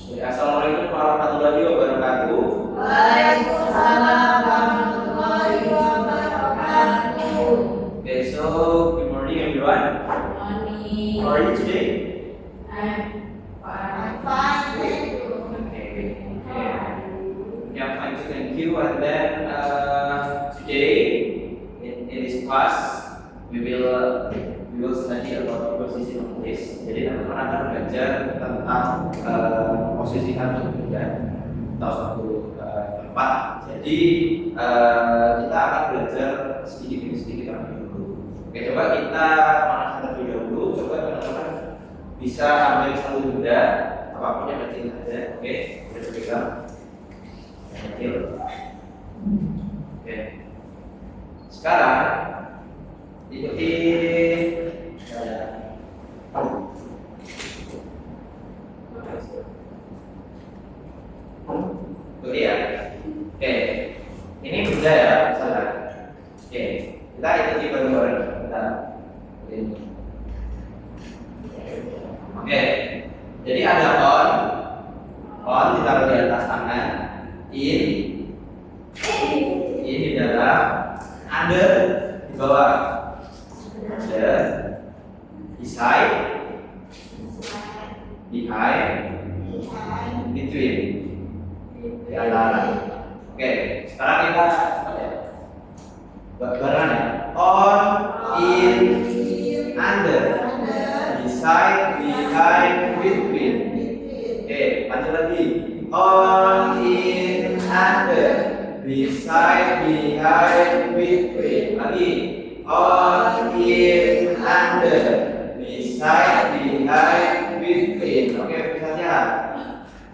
Assalamualaikum warahmatullahi wabarakatuh. Waalaikumsalam warahmatullahi wabarakatuh. Okay, so good morning everyone. Morning. How are you today? I'm fine. Thank you. Okay. Yeah, I'm fine too, thank you. And then today in this class we will study about position of place. Jadi teman-teman akan belajar tentang posisikan benda atau suatu tempat. Jadi kita akan belajar sedikit demi sedikit terlebih dahulu. Oke, coba kita pemanasan terlebih dahulu. Coba teman-teman bisa ambil satu benda apapun yang kecil saja. Oke, kita pegang yang kecil. Oke. Sekarang ikuti ya. Oke, ini benda ya, misalnya. Oke, kita ikuti bareng-bareng. Oke, jadi ada on ditaruh di atas tangan, in di dalam, under di bawah, under, beside, behind, between, di antara. Oke, sekarang kita barengan ya. On, in, under, beside, behind, between. Oke, lanjut lagi. On, in, under, beside, behind, between. Lagi. On, in, under, beside, behind, between. Oke, bisa lihat.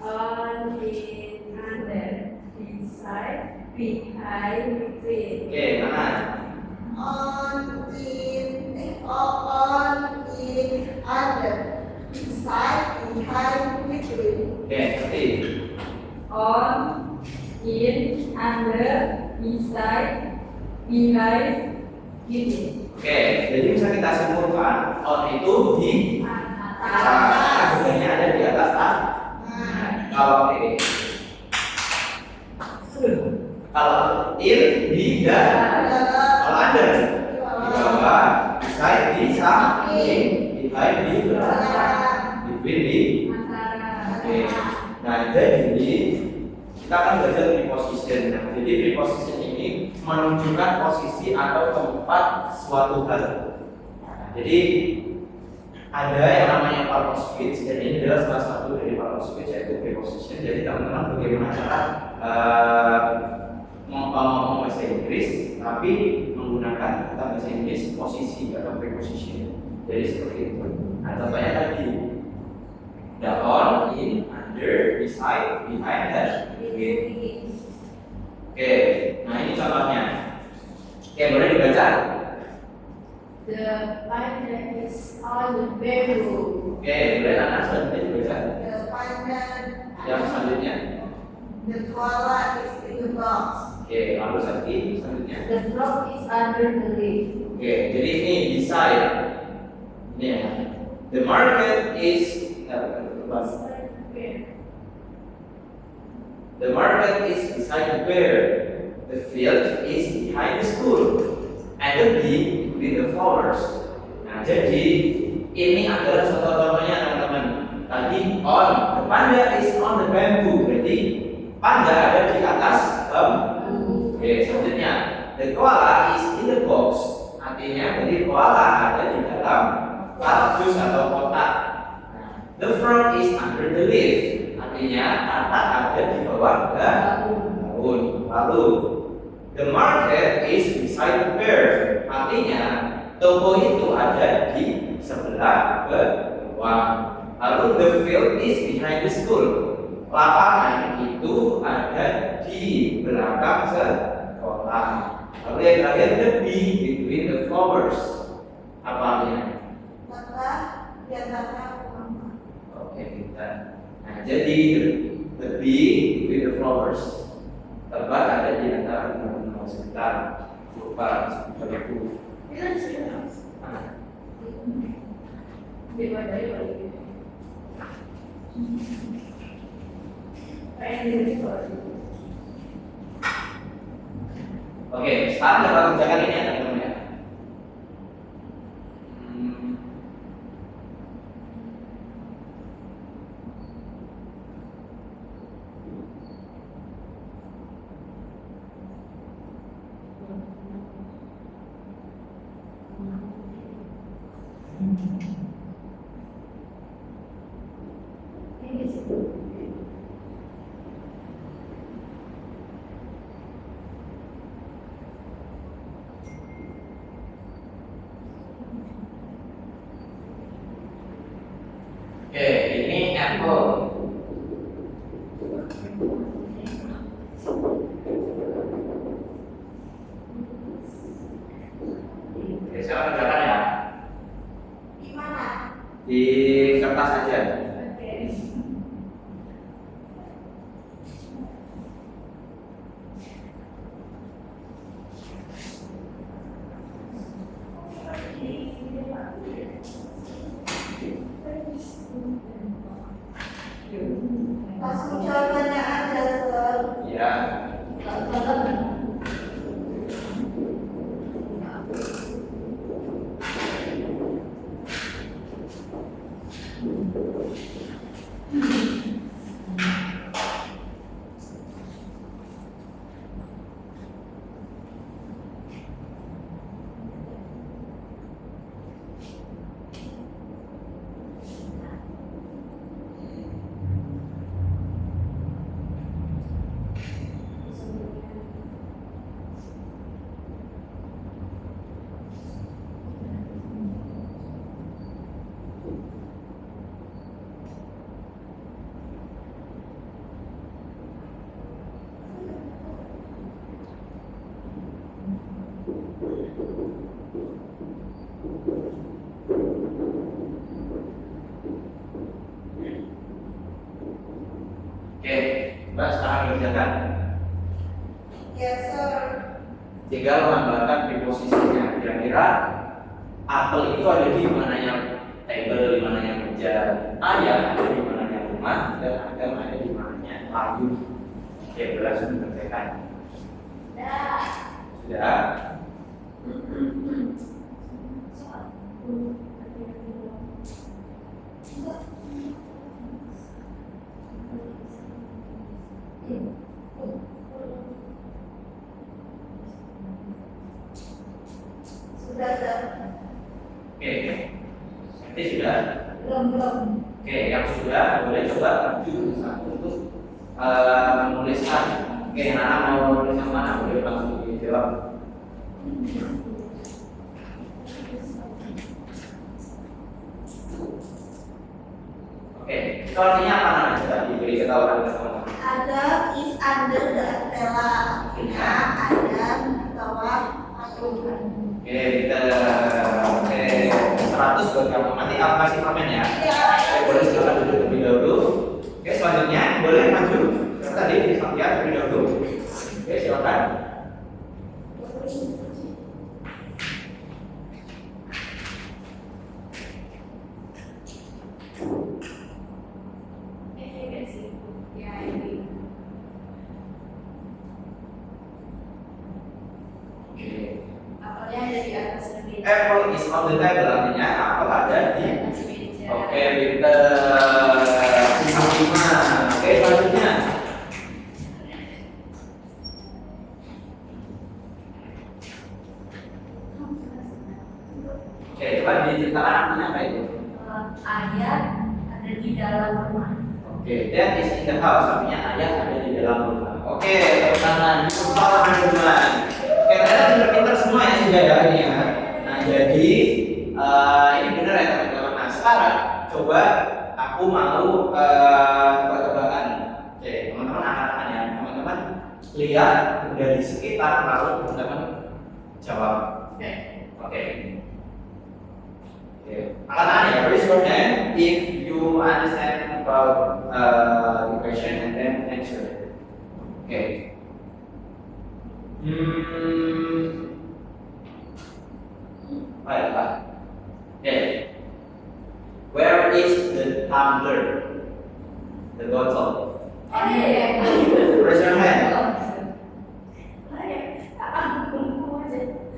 On, in, under, beside, behind, between. Oke, mana? On, in, under, beside, behind, between. Oke, ngerti. On, in, under, beside, behind, between. Oke, jadi bisa kita simpulkan on itu di atas, sebenarnya ada di atas tangan. Kalau ini, kalau in di dalam, kalau under di bawah, beside di samping, behind di belakang, between di. Oke, nah jadi kita akan belajar preposition. Nah, jadi preposition ini menunjukkan posisi atau tempat suatu hal. Nah, jadi ada yang namanya part of speech, dan ini adalah salah satu dari part of speech, yaitu preposition. Jadi teman-teman bagaimana cara ngomong bahasa Inggris tapi menggunakan kata bahasa Inggris posisi atau preposition. Jadi seperti itu. Nah, contohnya tadi the on, in, under, beside, behind, dan between. Oke, nah ini contohnya. Oke, boleh dibaca. The panda is on the bedroom. Oke, boleh anak selanjutnya dibaca. The panda. Yang selanjutnya. The koala is in the box. Oke, lalu selanjutnya. The frog is under the leaf. Oke, jadi ini beside. Ini ya. The market is the market is beside the bear. The field is behind the school. And the bee between the flowers. Nah, jadi ini adalah contoh-contohnya teman-teman. Tadi on, the panda is on the bamboo. Berarti panda ada di atas bambu. Oke, selanjutnya the koala is in the box. Artinya berarti koala ada di dalam kardus atau kotak. The frog is under the leaf. Artinya katak ada di bawah daun. Lalu the market is beside the bear. Artinya toko itu ada di sebelah bawah. Lalu the field is behind the school. Lapangan itu ada di belakang sekolah. Lalu yang terakhir the bee between the flowers. Apa artinya? Di antara Oke, kita. Nah, jadi the bee between the flowers. Terbang ada di antara bunga sekitar lupa sebagai buku. Oke, sekarang dapat kerjakan ini ya teman-teman ya. Oke, ini apple. Oke, sekarang kerjakan ya. Gimana? Di kertas aja. Oke. Langsung jawabannya aja, Sir. Ya. Oke, Mbak sekarang kerjakan. Yes, Sir. Tinggal menggambarkan di posisinya. Kira-kira apel itu ada di mananya table, di mananya meja, ayam ada di mananya rumah, dan agam ada di mananya layu. Oke, berhasil dikerjakan. Sudah. Sudah, Sir. Oke, nanti sudah. Belum. Oke, yang sudah boleh coba maju untuk menuliskan. Oke, Nana mau menulis yang mana? Boleh langsung dijawab. Oke, itu artinya apa Nana? Coba diberi ketahuan ke teman-teman. Adam is under the umbrella. Artinya Adam di bawah payung. Oke, kita 100 buat kamu. Nanti aku kasih komen ya. Ya. Oke, boleh silakan duduk terlebih dahulu. Oke, selanjutnya boleh maju. Tadi di samping terlebih dahulu. Oke, silakan. Oke. Apelnya ada di atas meja. Apple is on the table, artinya apel ada di. Oke, pinter. Bintang 5. Oke, selanjutnya. Oke, coba diceritakan artinya apa itu? Ayat ada di dalam rumah. Oke, that is in the house, artinya ayah ada di dalam rumah. Oke, tepuk tangan, salam teman-teman. Oke, ternyata pinter-pinter semua ya sudah ya ini ya. Nah, jadi ini benar ya teman-teman. Nah, sekarang coba aku mau tebak-tebakan. Oke, teman-teman angkat tangan ya. Teman-teman lihat dari sekitar lalu teman-teman jawab. Oke. Oke. Angkat tangan ya. Raise your hand if you understand about the question and then answer. Oke. Baiklah. Oke. Where is the tumbler? The bottle. Oh, Raise your hand.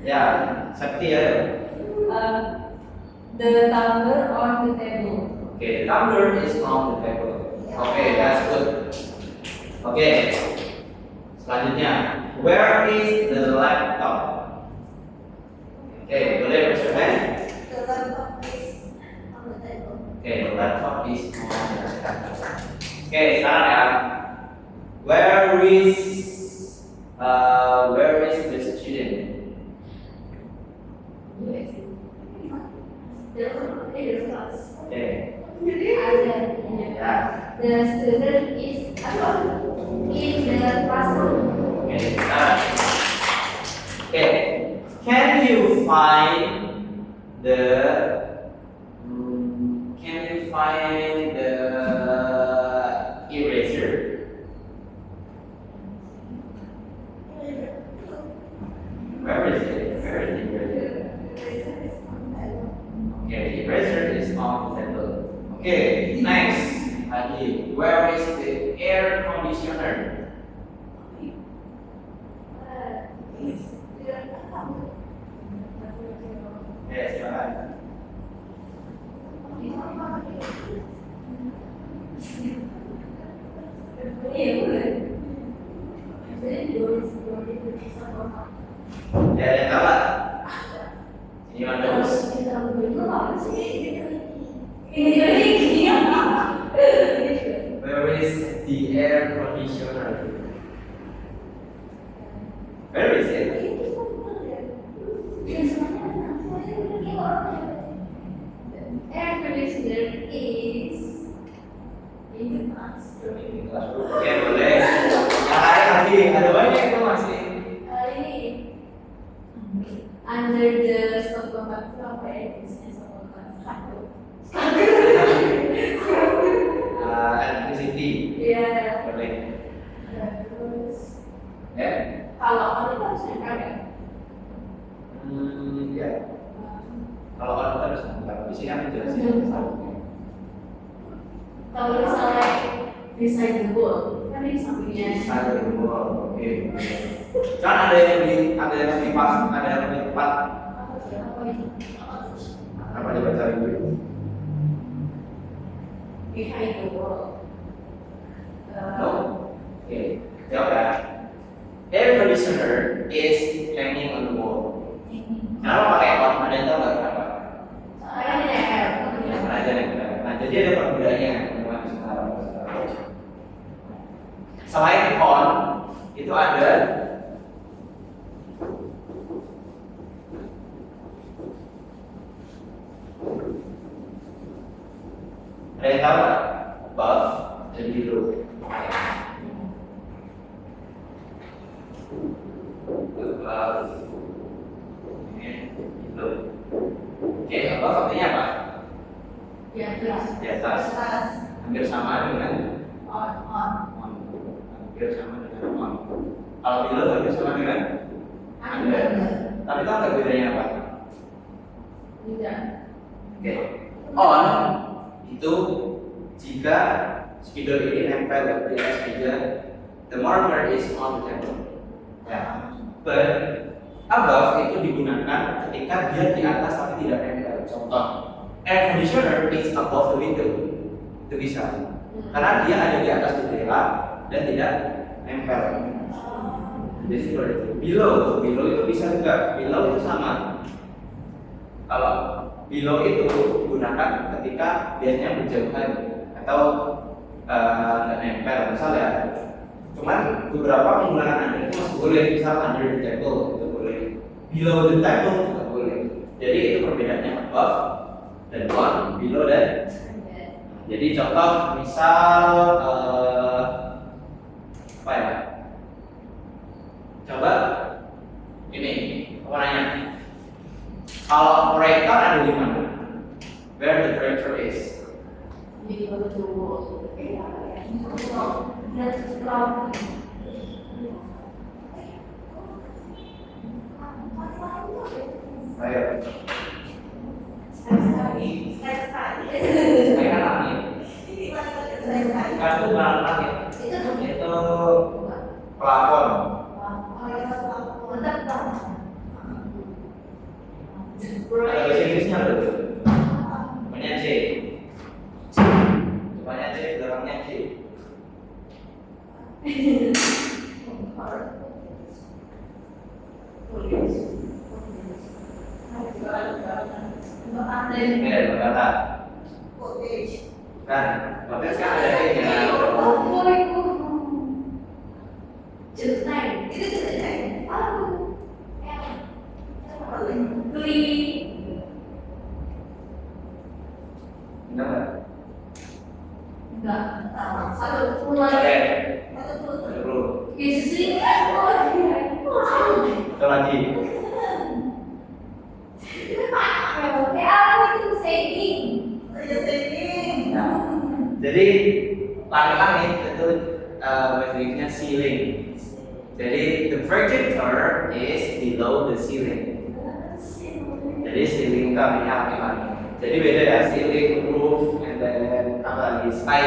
Ya, Sakti ya. The tumbler on the table. Okay, the tumbler is on the table. Okay, that's good. Okay, selanjutnya, where is the laptop? Okay, boleh raise your hand. The laptop is on the table. Okay, the laptop is on the laptop. Okay, sekarang ya. Where is the student? Okay. Ya. The student is in the classroom. Okay, sekarang. Okay, can you find the eraser? Where is it? Where is the eraser? Okay, the eraser is on the table. Okay, next. Lagi, where is the air conditioner? Yes, silakan. Ya, ada yang tahu nggak? Ini mana bos? Where is the air conditioner? Where is it? Air conditioner is in the classroom. Oke, boleh. Yang lain lagi, ada banyak itu masih. Ini under the stop contact apa ya? Bisnya stop contact Electricity. Iya. Boleh. Terus Ya. kalau on itu harus nempel ya? Ya. Kalau orang harus nempel. Di sini aku jelasin. Kalau misalnya beside the wall, kan ini sampingnya. Beside the wall. Oke. Kan ada yang lebih pas, ada yang lebih tepat. Apa dibaca dulu? Behind the wall. No. Oke. Jawab ya. Air conditioner is hanging on the wall. Kenapa pakai on? Ada yang tahu nggak kenapa? Soalnya ini air. Nah, jadi ada perbedaannya. Selain on, itu ada yang tahu nggak? Above dan below. Above and below. Oke, above artinya apa? Di atas. Di atas. Hampir sama dengan On. on. Hampir sama dengan on. Kalau below hampir sama dengan under. Tapi tahu nggak bedanya apa? Tidak. Oke. On itu jika spidol ini nempel di atas meja, the marker is on the table. Ya. But above itu digunakan ketika dia di atas tapi tidak nempel. Contoh, air conditioner is above the window. Itu bisa. Karena dia ada di atas jendela dan tidak nempel. Jadi seperti itu. Below itu bisa juga. Below itu sama. Kalau below itu digunakan ketika biasanya berjauhan atau nggak nempel. Misal ya, cuman beberapa penggunaan under itu masih boleh. Misal under the table itu boleh. Below the table juga boleh. Jadi itu perbedaannya above dan on, below dan. Jadi contoh misal apa ya? Coba ini, aku nanya. Kalau operator ada di mana? Where the operator is? Jadi betul. Dan setelah Ayo. sekali. Saya kan langit. Kartu mana langit? Itu Itu plafon. Bentar, bentar. Ada bahasa Inggrisnya loh. Depannya C. Depannya C, belakangnya C. Oke, berkata. cottage. Kan, cottage kan ada E-nya. Cetai. Itu ceritanya. Geli. Benar nggak? Enggak. Sama. Satu Oke, mulai. Satu tuh. 70. Yesus ini. Satu lagi. Apa itu saying? Ya sini. Jadi langit-langit itu bahasa Inggrisnya ceiling. Jadi the projector is below the ceiling. Jadi ceiling itu artinya langit-langit. Jadi beda ya, ceiling, roof, and then apa lagi, sky.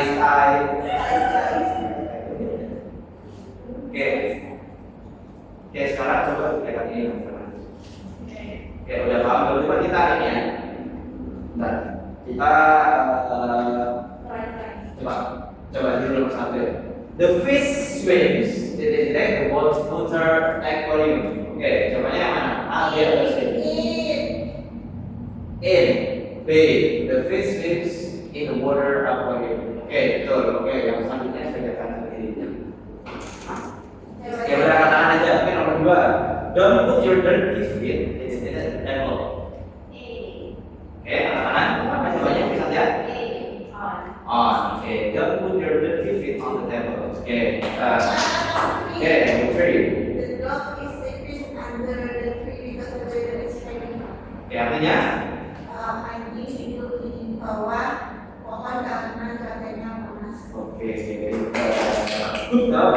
Oke. Oke, sekarang coba lihat ini. Oke, udah paham belum? Coba kita ini ya. Bentar. Kita coba dulu nomor 1 ya. The fish swims. The water aquarium. Oke, cobanya yang mana? A, B, atau C? In. B. The fish swims in the water aquarium. Oke, betul. Oke, yang selanjutnya saya katakan sendiri. Ya udah katakan aja. Oke, nomor 2. Don't put your dirty feet in the table. Oke, anak-anak, apa jawabannya bisa lihat? On. Oke, don't put your dirty feet on the table. Oke, oke, nomor 3. The dog is sleeping under the tree because the weather is raining. Oke, artinya? Anjing tidur di bawah pohon karena cuacanya panas. Oke, good job.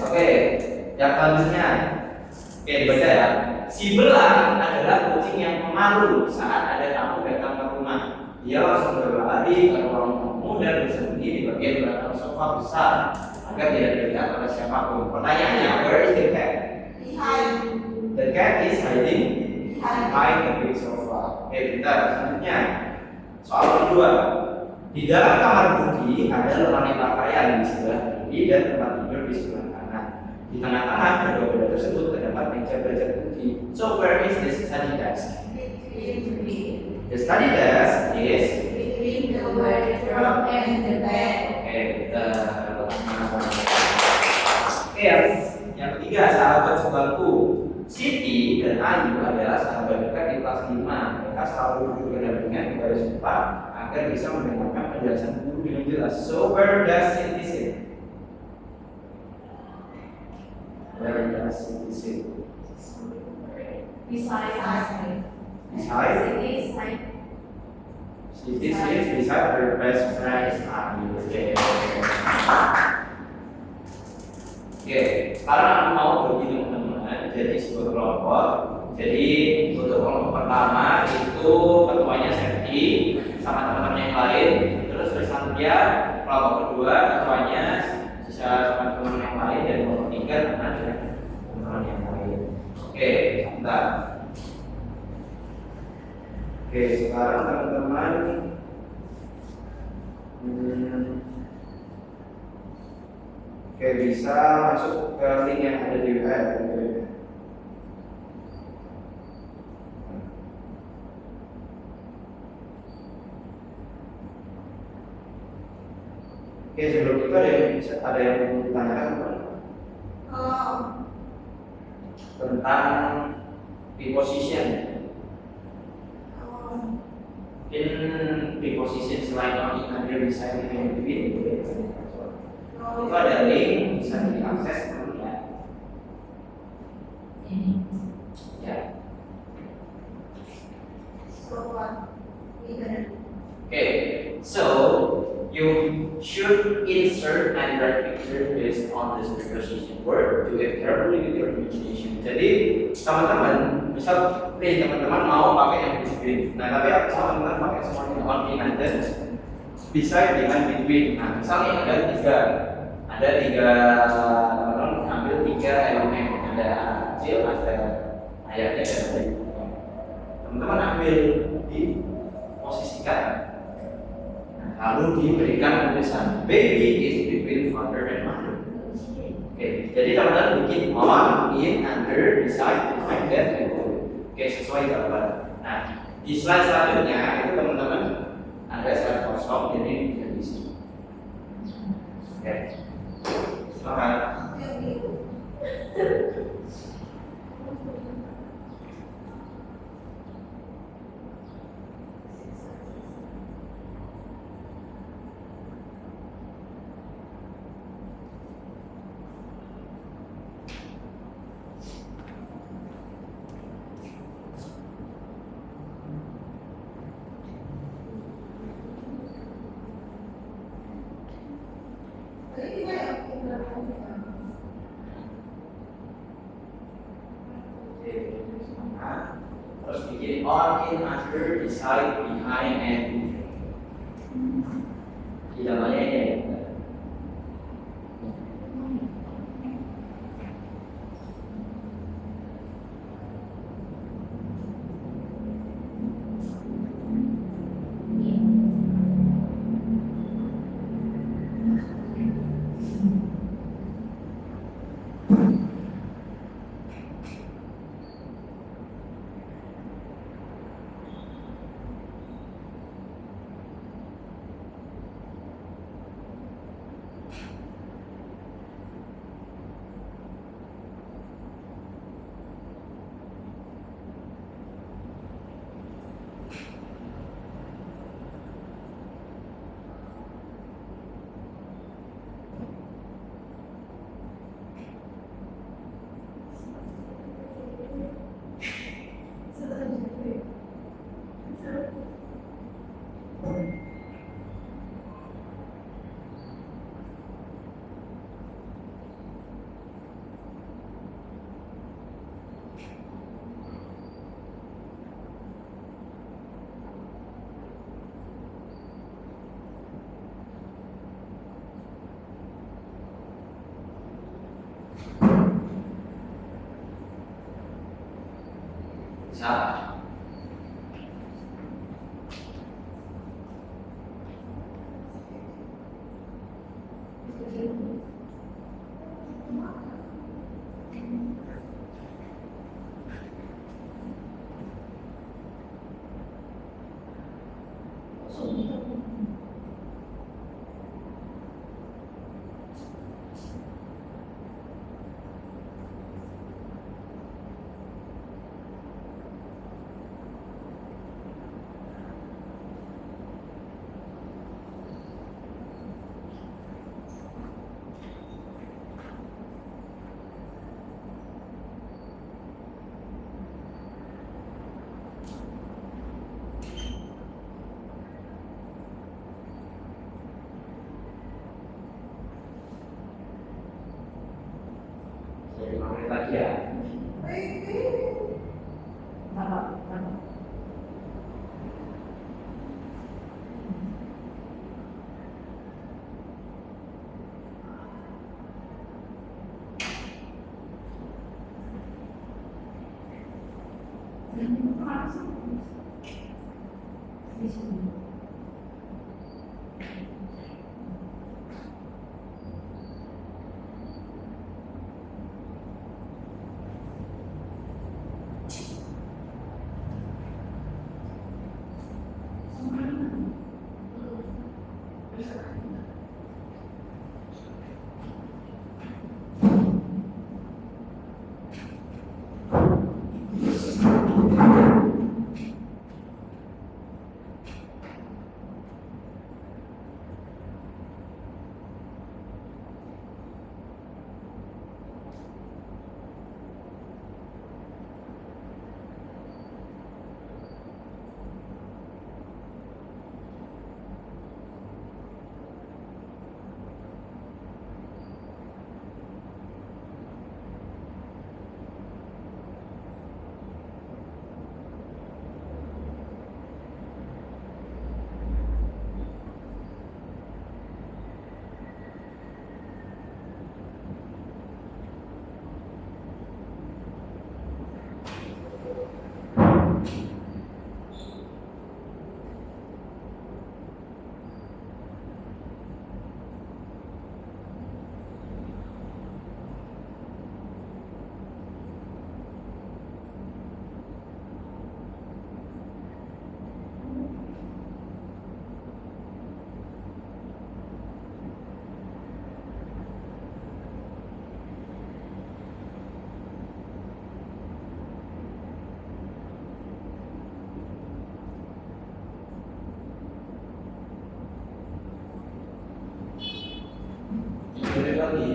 Oke, yang selanjutnya. Oke, dibaca ya. Si belang adalah kucing yang pemalu saat ada tamu datang ke rumah. Dia langsung berlari ke ruang tamu dan bersembunyi di bagian belakang sofa besar agar tidak dilihat oleh siapapun. Pertanyaannya, where is the cat? Behind. The cat is hiding Behind. behind the big sofa. Oke, bentar. Selanjutnya, soal kedua. Di dalam kamar Budi ada lemari pakaian di sebelah kiri dan tempat tidur di sebelah kanan. Di tengah-tengah kedua benda tersebut terdapat meja belajar Budi. So where is the study desk? Between The study desk is the wardrobe and the bed. oke. Oke, yang ketiga, sahabat sebangku. Siti dan Ayu adalah sahabat dekat di kelas 5. Mereka selalu duduk berdampingan di baris depan agar bisa mendengarkan penjelasan guru dengan jelas. So where does Siti sit? Where does Siti sit? Beside. Beside? Beside. Siti sits beside her best friend Ayu. Oke, sekarang aku mau bagi teman-teman jadi sebuah kelompok. Jadi untuk kelompok pertama itu ketuanya Septi sama teman-teman yang lain. Terus selanjutnya kelompok kedua ketuanya bisa sama teman-teman yang lain dan kelompok tiga teman-teman yang lain. Oke, sebentar. Oke, sekarang teman-teman oke, bisa masuk ke link yang ada di web. Oke, sebelum itu ada yang mau ditanyakan Oh, tentang preposition. In preposition selain on in under beside and between. Itu ada link bisa diakses nantinya. Ya. so what? Okay, so you should insert and write picture based on this preposition word to get carefully with your imagination. Jadi teman-teman, misal nih teman-teman mau pakai yang between. Nah tapi teman-teman pakai semuanya on in under beside, behind, between. Nah, misalnya ada tiga teman-teman ambil tiga elemen, ada anak kecil, ada ayahnya dan ada ibunya. Teman-teman ambil diposisikan, lalu diberikan tulisan baby is between father and mother. Oke, jadi teman-teman bikin on, in, under, beside, behind, dan below. Oke, sesuai gambar. Nah, di slide selanjutnya itu teman-teman ada slide kosong, jadi bisa diisi. Oke, silakan. Terus bikin on, in, under, beside, behind, and di dalamnya ini. Bisa. Jadi 5 menit lagi ya. spesifik lagi.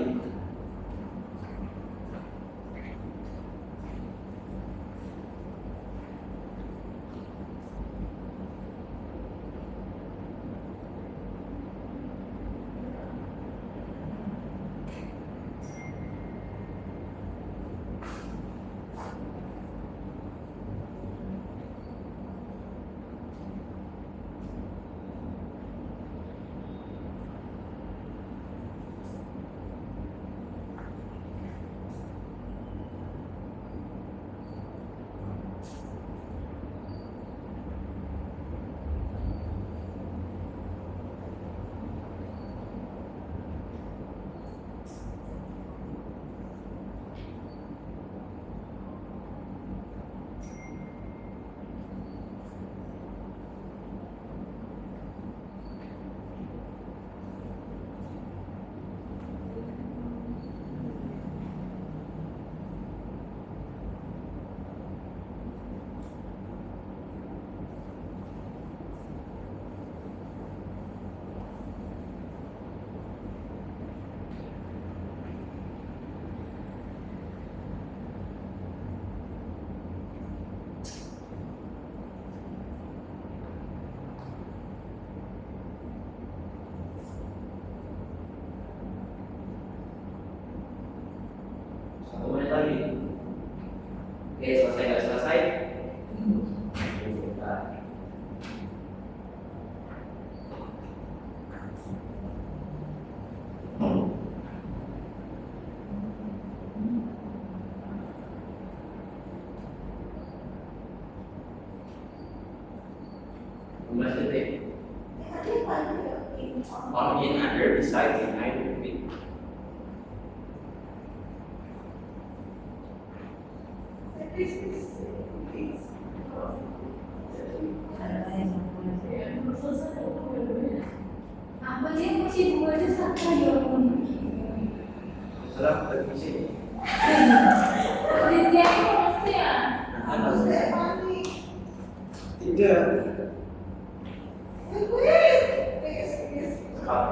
Satu menit lagi. Oke, selesai nggak selesai? Bentar. Lima detik. Tadi apa dia? On in under beside behind repeat. Apa dia masih dua aja satu ya? Sudah berfungsi. Dia itu pasti ya. Harus kayak mandi. Tiga. Please. Sekali.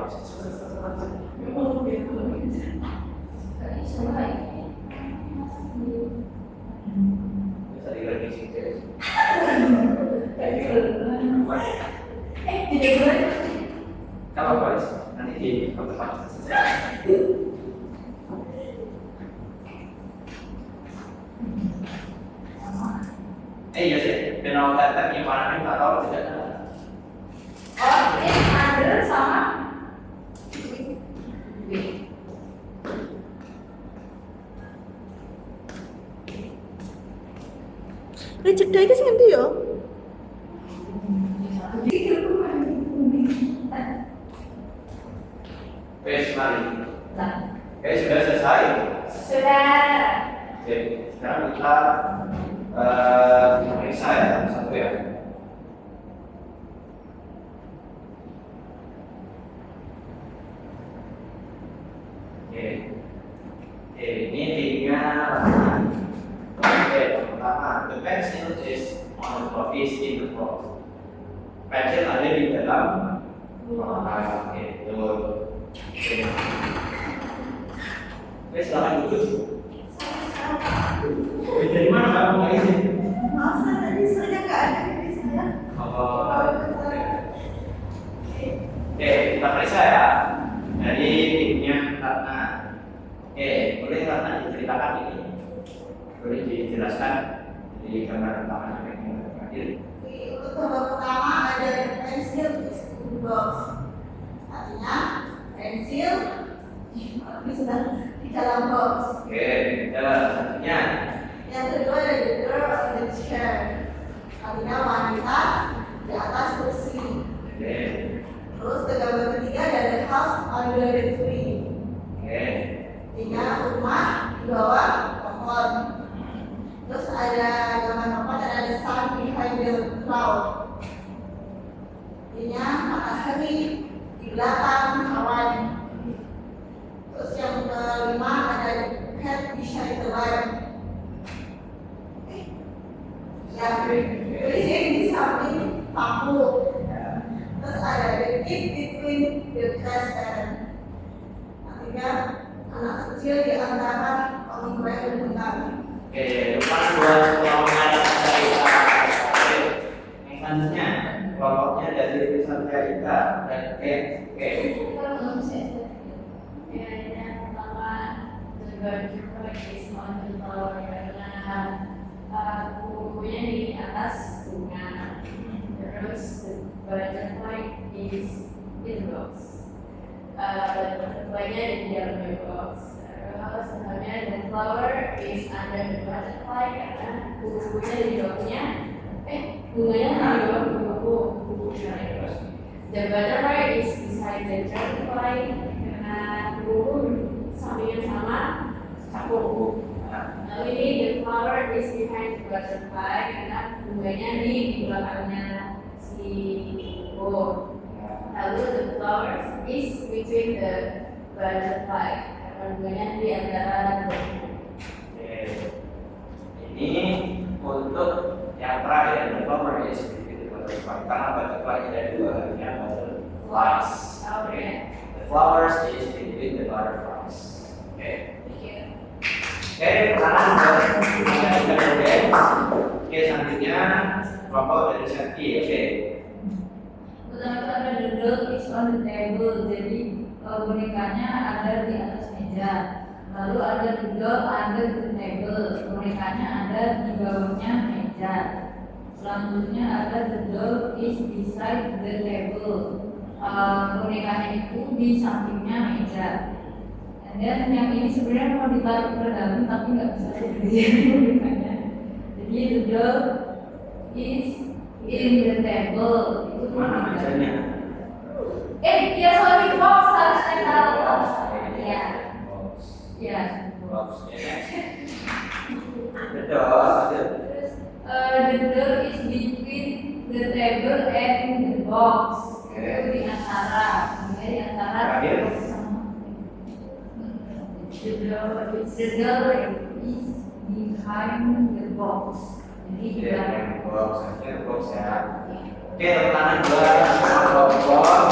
Bisa diganti sih. Tidak boleh. Kalau guys, nanti di tempat. Iya sih, kenal data gimana nih atau tidak? Oh, ini under sama. Jeda iki sing endi yo? Wes mari. Nah, Oke, sudah selesai. sudah. Oke, sekarang kita periksa ya satu ya. Oke, ini tiga. Oke, pertama, the pencil is on the floor, is in the floor. Pencil ada di dalam. Oke, betul. Oke, silakan duduk. Dari mana kamu nggak izin? Maaf, tadi saya nggak ada di saya. Oke, kita periksa ya. Dari timnya Ratna. Oke, boleh Ratna diceritakan ini? Boleh dijelaskan di gambar pertama yang terakhir. Untuk gambar pertama ada pensil box. Artinya pensil ini sudah di dalam box. Oke, selanjutnya. Yang kedua ada the girl on the chair. Artinya wanita di atas kursi. Oke, Terus ke gambar ketiga ada the house under the tree. oke, Artinya rumah di bawah pohon. Terus ada gambar keempat ada the sun behind the cloud. Artinya matahari di belakang awan. Terus yang kelima ada the cat beside the lamp. Ya, jadi di samping paku. Terus ada the kid between the trash can. artinya anak kecil di antara orang tua dan bunda. Oke, depan buat kelompoknya Ika. Oke, yang selanjutnya kelompoknya dari Sandra Ika dan Ken. Oke. Yang pertama, the butterfly is on the flower karena kukunya di atas bunga. Terus the butterfly is in the box. Butterfly-nya di dalam box. Terus sebenarnya the flower is under the butterfly karena kukunya di bawahnya. Bunganya di bawah buku. The butterfly is beside the dragonfly karena buku sampingnya sama campur. Lalu ini the flower is behind the butterfly karena bunganya di belakangnya si buku. Lalu the flower is between the butterfly karena bunganya di antara bunganya. Oke. Ini untuk yang terakhir, the flower is between the butterfly. Karena butterfly ada dua, yang butterflies. Oke. The flowers is between the butterflies. Oke. Oke, pertanyaan dari Oke, selanjutnya kelompok dari Shanti. Oke. Pertama ada the doll is on the table, jadi bonekanya ada di atas meja. Lalu ada the doll under the table, bonekanya ada di bawahnya meja. Selanjutnya ada the doll is beside the table, bonekanya itu di sampingnya meja. Dan yang ini sebenarnya mau ditaruh ke dalam tapi nggak bisa berdiri bonekanya. Jadi the doll is in the table. Itu Mana mejanya? Ya sorry box harusnya kalau ya. Ya. Box. Betul. Terus the door is between the table and the box. Itu di antara, di antara Terakhir. The door is behind the box. Jadi di belakang. Box ya. Oke, pertanyaan dua kelompok.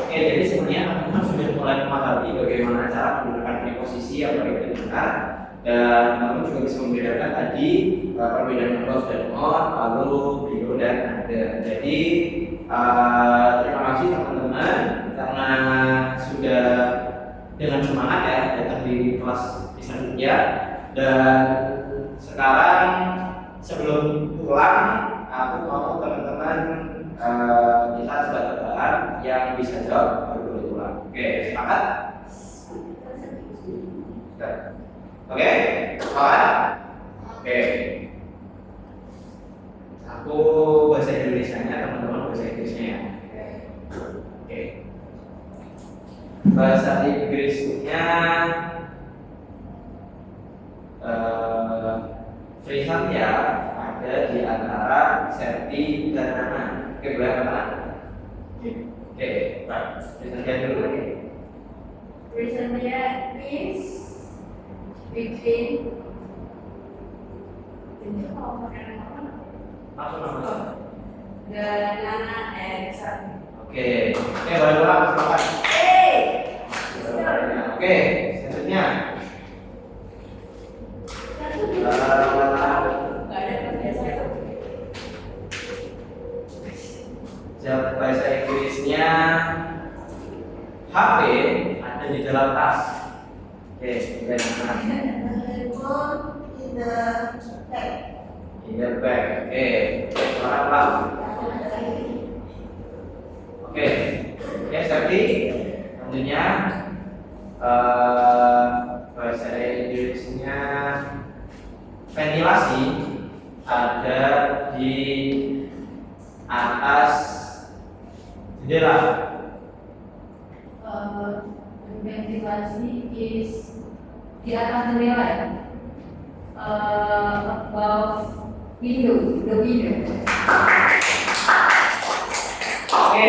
Oke, jadi sebenarnya teman-teman sudah mulai memahami bagaimana cara menggunakan preposisi yang baik dan benar, dan teman-teman juga bisa membedakan tadi perbedaan above dan on, lalu below dan under. Jadi terima kasih teman-teman karena sudah dengan semangat ya datang di kelas bisa kerja. Dan sekarang sebelum pulang aku mau teman-teman kita tebak-tebakan yang bisa jawab baru boleh pulang. Oke, sepakat? Oke, sepakat? Oke. Aku bahasa Indonesianya, teman-teman bahasa Inggrisnya ya. Oke. Bahasa Inggrisnya Frisan ya ada di antara Serti dan Nana. Oke, boleh apa? Oke, baik. Frisan dulu. Reasonnya is between Langsung. the Nana and Sun. Oke, boleh pulang, silakan. Oke, selanjutnya. Bahasa Inggrisnya HP ada di dalam tas. Oke, bagaimana? Handphone in the bag. In the bag. Oke, pelan-pelan. Oke, seperti tentunya bahasa Inggrisnya ventilasi ada di atas jendela. Ventilasi is di atas jendela ya. Above window, the window. Oke,